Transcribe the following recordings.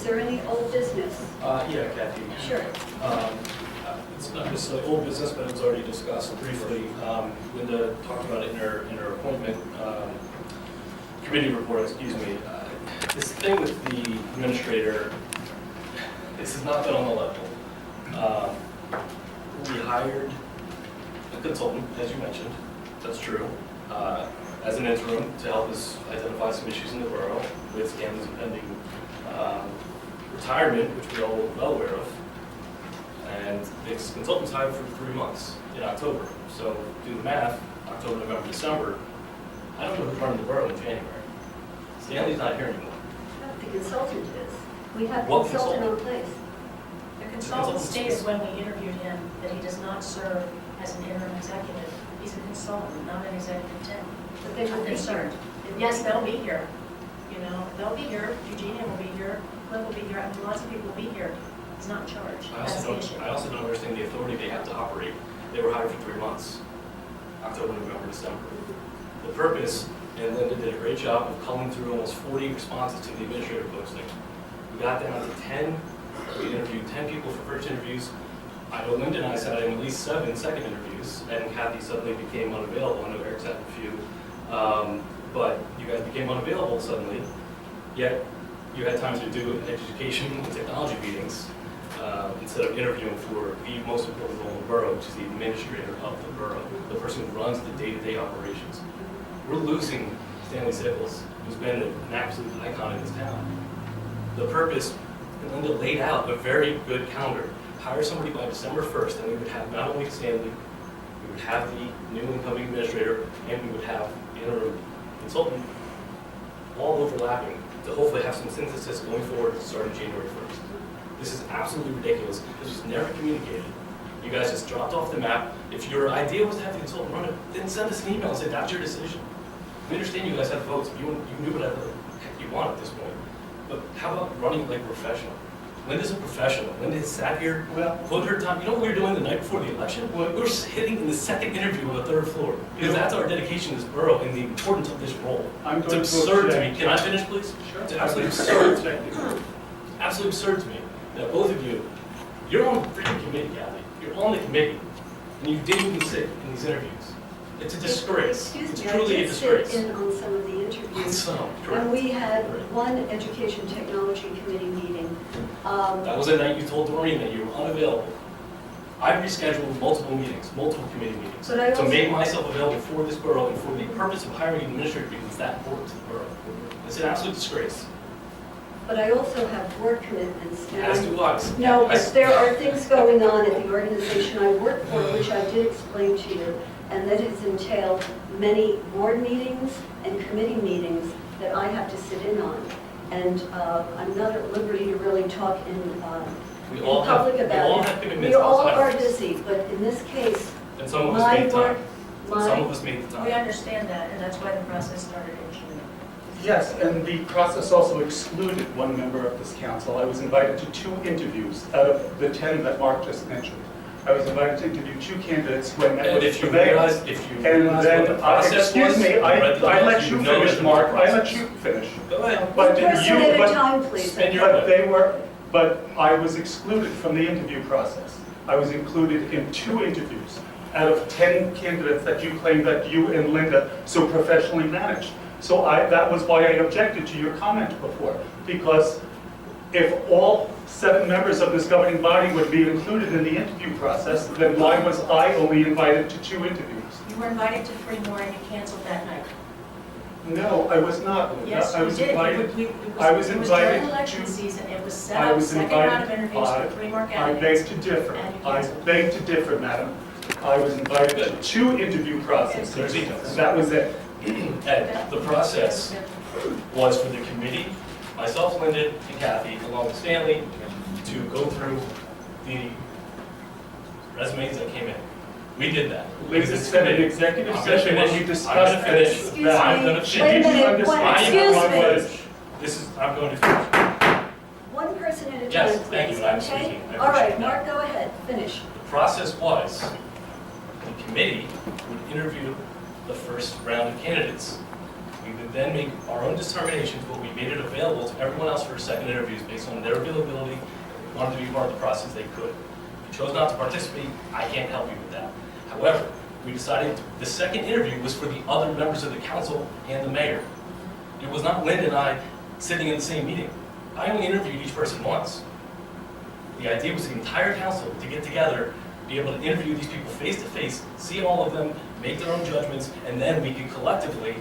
there any old business? Yeah, Kathy. Sure. It's not necessarily old business, but it was already discussed briefly. Linda talked about it in her appointment committee report, excuse me. This thing with the administrator, this has not been on the level. We hired a consultant, as you mentioned, that's true, as an interim to help us identify some issues in the borough with Stanley's impending retirement, which we're all well aware of. And this consultant's hired for 3 months in October. So do the math, October, November, December. I don't know who's running the borough in January. Stanley's not here anymore. The consultant is. We have a What consultant on consultant? place. The consultant stated when we interviewed him that he does not serve as an interim executive. He's a consultant, not an executive temp. But they will I'm be concerned. Yes, they'll be here. You know, they'll be here. Eugenia will be here. Cliff will be here. I mean, lots of people will be here. He's not in charge. That's the issue. I also don't understand the authority they have to operate. They were hired for 3 months, October, November, December. The purpose, and Linda did a great job of culling through almost 40 responses to the administrator posting. We got down to 10. We interviewed 10 people for first interviews. I know Linda and I sat in at least 7 second interviews, and Kathy suddenly became unavailable. I know Eric's had a few, but you guys became unavailable suddenly. Yet you had time to do education and technology meetings instead of interviewing for the most important role in the borough, which is the administrator of the borough, the person who runs the day-to-day operations. We're losing Stanley Sickles, who's been an absolute icon in this town. The purpose, and Linda laid out a very good calendar. Hire somebody by December 1st, and we would have not only Stanley, we would have the new incoming administrator, and we would have the interim consultant, all overlapping, to hopefully have some synthesis going forward starting January 1st. This is absolutely ridiculous. This was never communicated. You guys just dropped off the map. If your idea was to have the consultant run it, then send us an email and say that's your decision. We understand you guys have votes. You knew whatever the heck you want at this point. But how about running like a professional? Linda's a professional. Linda has sat here, put her time. You know what we were doing the night before the election? We were hitting in the second interview on the 3rd floor. Because that's our dedication to this borough and the importance of this role. It's absurd to me. Can I finish, please? Sure. It's absolutely absurd. Absolutely absurd to me. Now, both of you, you're on the freaking committee, Kathy. You're on the committee. And you didn't even sit in these interviews. It's a disgrace. It's truly a disgrace. I did sit in on some of the interviews. Some, And correct. we had one education technology committee meeting. That was the night you told Doreen that you were unavailable. I rescheduled multiple meetings, multiple committee meetings, But I to also- make myself available for this borough and for the purpose of hiring an administrator because it's that important to the borough. It's an absolute disgrace. But I also have work commitments. and As do I. No, but there are things going on at the organization I work for, which I did explain to you, and that has entailed many board meetings and committee meetings that I have to sit in on. And I'm not at liberty to really talk in public about it. We all have commitments. We all outside are of this. busy, but in this case, And some of us my made work, time. Some of us made the We time. understand that, and that's why the process started in June. Yes, and the process also excluded one member of this council. I was invited to 2 interviews out of the 10 that Mark just mentioned. I was invited to interview 2 candidates who I met And with if you surveyors. realize And what then, the process was, excuse me, I read the let minutes, you know finish, that Mark. the I let process. you finish. Go ahead. one But person you, at a but, time, please. Spend your- but but I was excluded from the interview process. I was included in 2 interviews out of 10 candidates that you claimed that you and Linda so professionally managed. So that was why I objected to your comment before, because if all 7 members of this governing body would be included in the interview process, then why was I only invited to 2 interviews? You were invited to 3 more and you canceled that night. No, I was not. Yes, I you was did. invited. It was during invited election to. season. It was set I up, was second round of invited. interviews for 3 more I candidates. beg to differ. And you I canceled. beg to differ, madam. I was invited to 2 interview processes. There's emails. And that was it. Ed, the process was for the committee, myself, Linda, and Kathy, along with Stanley, to go through the resumes that came in. We did that. Linda said in executive I'm gonna session when finish. you discussed I'm gonna finish. Excuse that. I'm me. gonna Wait a finish. Did you minute. understand? I am Excuse going to me. finish. I'm going to finish. One person at a Yes, time, thank you, please, I'm okay? speaking. I All right, appreciate that. Mark, go ahead, finish. The process was, the committee would interview the first round of candidates. We would then make our own determinations, but we made it available to everyone else for second interviews based on their availability. If they wanted to be part of the process, they could. If you chose not to participate, I can't help you with that. However, we decided the second interview was for the other members of the council and the mayor. It was not Linda and I sitting in the same meeting. I only interviewed each person once. The idea was the entire council to get together, be able to interview these people face to face, see all of them, make their own judgments, and then we could collectively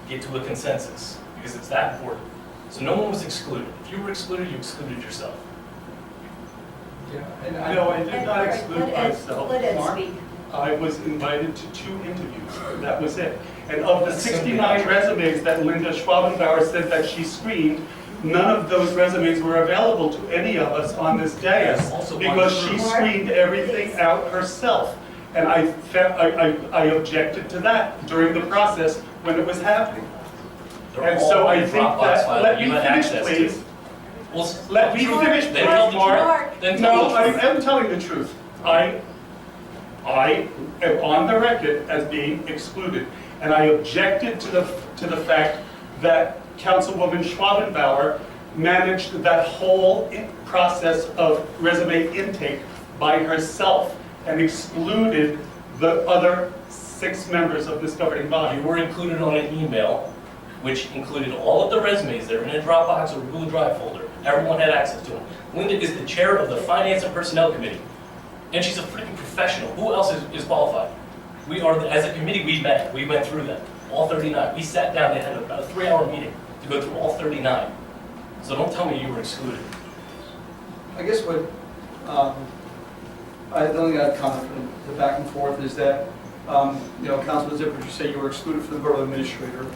get to a consensus, because it's that important. So no one was excluded. If you were excluded, you excluded yourself. Yeah, and I know I did not exclude myself, Let Ed Mark. speak. I was invited to 2 interviews, that was it. And of the 69 resumes that Linda Schwabenbauer said that she screened, none of those resumes were available to any of us on this dais, Also, because one she group. screened everything out herself. And I objected to that during the process when it was happening. They're And all so I in think Dropbox that, files let that me you had finish, access to. please. Well, Let me finish, Then please, tell the Mark. truth. Then tell No, the I truth. am telling the truth. I am on the record as being excluded, and I objected to the fact that Councilwoman Schwabenbauer managed that whole process of resume intake by herself and excluded the other 6 members of this governing body. You were included on an email, which included all of the resumes that are in a Dropbox or Google Drive folder. Everyone had access to them. Linda is the chair of the Finance and Personnel Committee, and she's a freaking professional. Who else is qualified? We are, as a committee, we met. We went through them, all 39. We sat down, they had about a 3-hour meeting to go through all 39. So don't tell me you were excluded. I guess what, the only comment from the back and forth is that, Councilman Zippers, you say you were excluded from the Borough Administrator.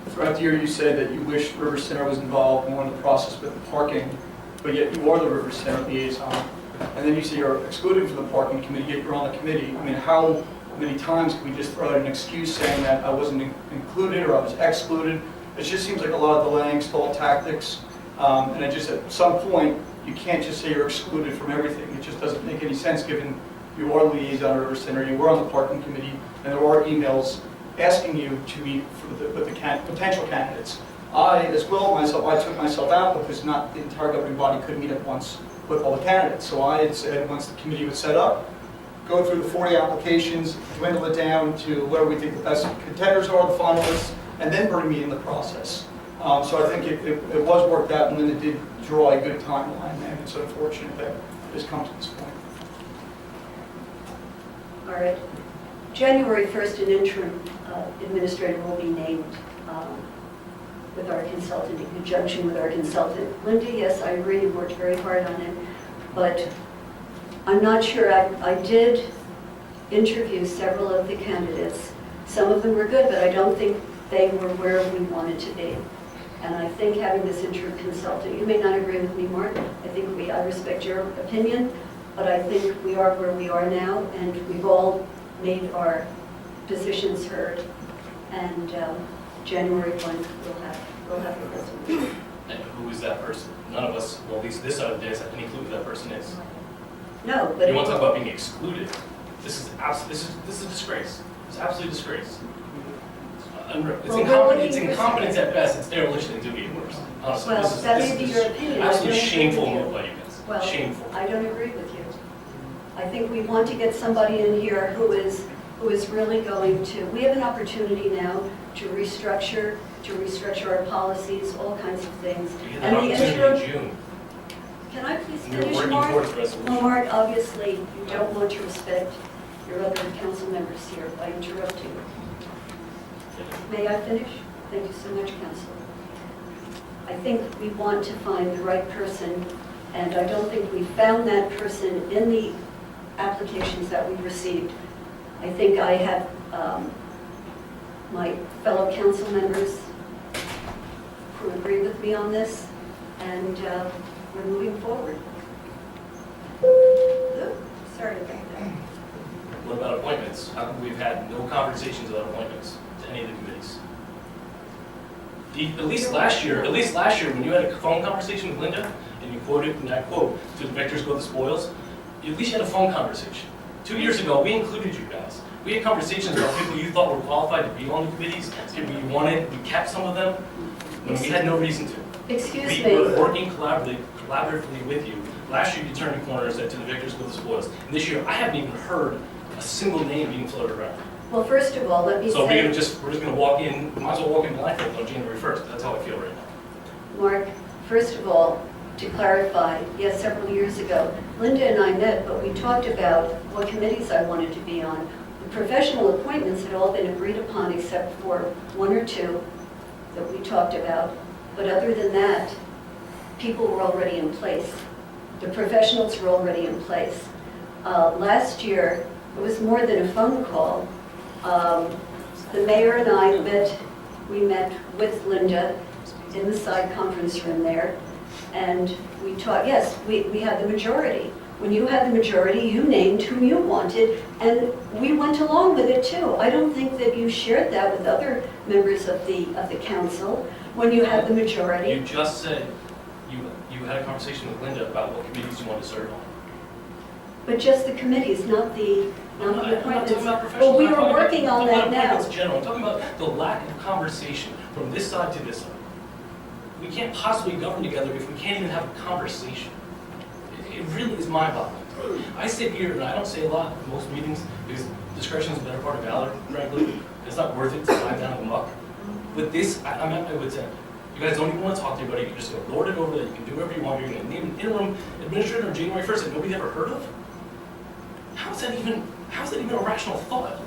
Throughout the year, you said that you wished River Center was involved more in the process with the parking, but yet you are the River Center liaison. And then you say you're excluded from the parking committee, yet you're on the committee. I mean, how many times can we just throw out an excuse saying that I wasn't included or I was excluded? It just seems like a lot of delaying, stall tactics. And I just, at some point, you can't just say you're excluded from everything. It just doesn't make any sense given you are liaison at River Center, you were on the parking committee, and there are emails asking you to meet with the potential candidates. I, as well, I took myself out because not the entire governing body could meet at once with all the candidates. So I had said, once the committee was set up, go through the 40 applications, dwindle it down to where we think the best contenders are, the finalists, and then bring me in the process. So I think it was worked out, and Linda did draw a good timeline, and it's unfortunate that it has come to this point. All right. January 1st, an interim administrator will be named with our consultant, in conjunction with our consultant. Linda, yes, I agree, you worked very hard on it, but I'm not sure. I did interview several of the candidates. Some of them were good, but I don't think they were where we wanted to be. And I think having this interim consultant, you may not agree with me, Mark, I respect your opinion, but I think we are where we are now, and we've all made our positions heard. And January 1, we'll have a resolution. And who is that person? None of us, well, at least this side of the dais, have any clue who that person is. No, but You want to talk about being excluded? This is a disgrace. It's absolutely a disgrace. It's incompetence at best. It's dereliction in duty at worst. Honestly, Well, that may be your opinion. I Absolutely don't agree shameful with you. move by you guys. Well, Shameful. I don't agree with you. I think we want to get somebody in here who is really going to, we have an opportunity now to restructure our policies, all kinds of things. You get And that the opportunity in interim, June. can I please And you're finish, working Mark? towards resolution. Well, Mark, obviously, you don't want to respect your other council members here by interrupting. May I finish? Thank you so much, Council. I think we want to find the right person, and I don't think we found that person in the applications that we received. I think I have my fellow council members who agree with me on this, and we're moving forward. Ooh, sorry about that. What about appointments? How come we've had no conversations about appointments to any of the committees? At least last year, when you had a phone conversation with Linda, and you quoted, and I quote, "To the victors go the spoils," at least you had a phone conversation. 2 years ago, we included you guys. We had conversations about people you thought were qualified to be on the committees, people you wanted, we kept some of them, when we had no reason to. Excuse We me. were working collaboratively with you. Last year, you turned your corner and said to the victors go the spoils. And this year, I haven't even heard a single name being floated around. Well, first of all, let me So say, we're just gonna walk in, might as well walk in blindfolded on January 1st. That's how I feel right now. Mark, first of all, to clarify, yes, several years ago, Linda and I met, but we talked about what committees I wanted to be on. The professional appointments had all been agreed upon except for one or two that we talked about. But other than that, people were already in place. The professionals were already in place. Last year, it was more than a phone call. The mayor and I met, we met with Linda in the side conference room there, and we talked, yes, we had the majority. When you had the majority, you named whom you wanted, and we went along with it too. I don't think that you shared that with other members of the council when you had the You majority. just said you had a conversation with Linda about what committees you wanted to serve on. But just the committees, not the I'm not appointments. talking about professional. Well, we I'm were talking about- working on I'm that talking about now. appointments in general. I'm talking about the lack of conversation from this side to this side. We can't possibly govern together if we can't even have a conversation. It really is mind-boggling. I sit here and I don't say a lot in most meetings because discretion is the better part of valor, frankly. It's not worth it to lie down in the muck. With this, I'm at my wit's end. You guys don't even want to talk to anybody. You're just going to lord it over that. You can do whatever you want. You're going to name an interim administrator on January 1st that nobody's ever heard of? How's that even a rational thought?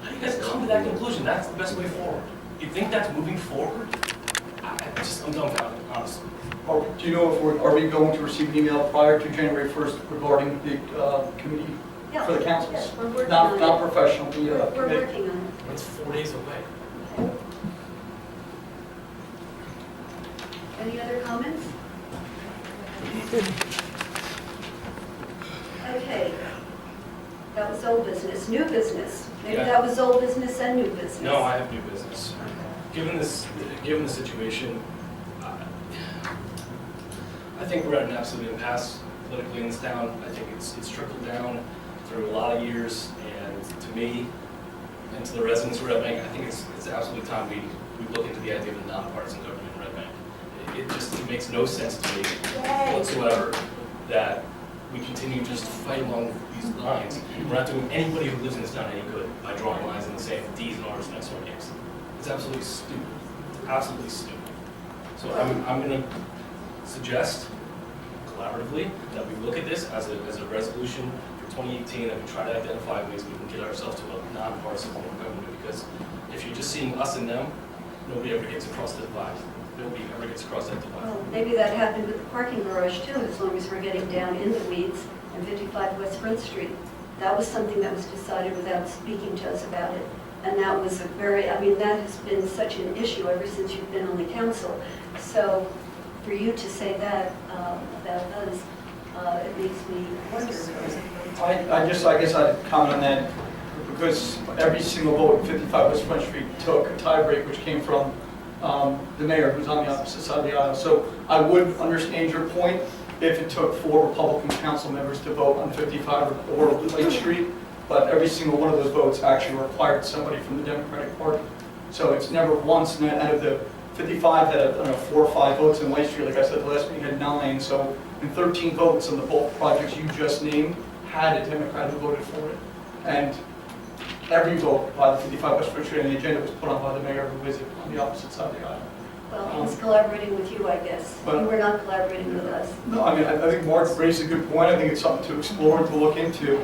How do you guys come to that conclusion? That's the best way forward. You think that's moving forward? I'm dumbfounded, honestly. Do you know if are we going to receive an email prior to January 1st regarding the committee Yeah, for the councils? yes, we're working on Not it. professional, the We're committee. working on it. That's 4 days away. Any other comments? Okay. That was old business. New business. Maybe Yeah. that was old business and new business. No, I have new business. Given the situation, I think we're at an absolute impasse politically in this town. I think it's trickled down through a lot of years, and to me, and to the residents of Red Bank, I think it's absolutely time we look into the idea of a nonpartisan government in Red Bank. It makes no sense to me whatsoever that we continue just to fight along these lines. We're not doing anybody who lives in this town any good by drawing lines in the sand with D's and R's and X-or games. It's absolutely stupid, absolutely stupid. So I'm going to suggest collaboratively that we look at this as a resolution for 2018, that we try to identify ways we can get ourselves to a nonpartisan form of government, because if you're just seeing us and them, nobody ever gets across the divide. Nobody ever gets across that divide. Well, maybe that happened with the parking garage too, as long as we're getting down in the weeds and 55 West Front Street. That was something that was decided without speaking to us about it. And that was a very, I mean, that has been such an issue ever since you've been on the council. So for you to say that about us, it makes me wonder. I guess I'd comment on that, because every single vote in 55 West Front Street took a tie break, which came from the mayor, who's on the opposite side of the aisle. So I would understand your point if it took 4 Republican council members to vote on 55 or Lake Street, but every single one of those votes actually required somebody from the Democratic Party. So it's never once out of the 55 that had, I don't know, 4 or 5 votes in Lake Street. Like I said, the last meeting had 9. So in 13 votes on the both projects you just named, had a Democrat who voted for it. And every vote by the 55 West Front Street on the agenda was put on by the mayor, who is on the opposite side of the aisle. Well, he's collaborating with you, I guess. You But- were not collaborating with us. No, I mean, I think Mark raised a good point. I think it's something to explore and to look into.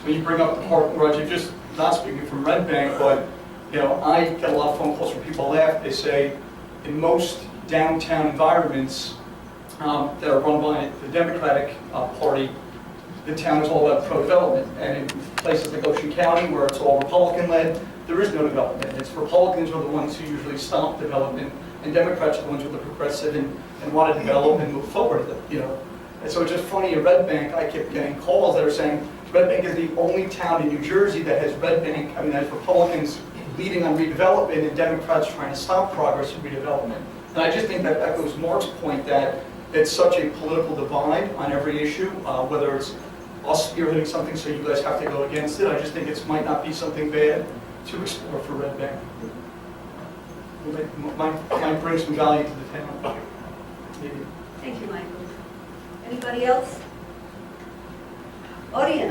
When you bring up the parking garage, you're just not speaking from Red Bank, but, you know, I get a lot of phone calls from people laugh. They say in most downtown environments that are run by the Democratic Party, the town is all about pro-development. And in places like Ocean County, where it's all Republican-led, there is no development. It's Republicans are the ones who usually stop development, and Democrats are the ones who are progressive and want to develop and move forward, you know. And so it's just funny, in Red Bank, I kept getting calls that are saying, Red Bank is the only town in New Jersey that has Red Bank, I mean, has Republicans leading on redevelopment and Democrats trying to stop progress in redevelopment. And I just think that echoes Mark's point that it's such a political divide on every issue, whether it's us spearheading something so you guys have to go against it. I just think it might not be something bad to explore for Red Bank. It might bring some value to the town. Maybe. Thank you, Michael. Anybody else? Audience?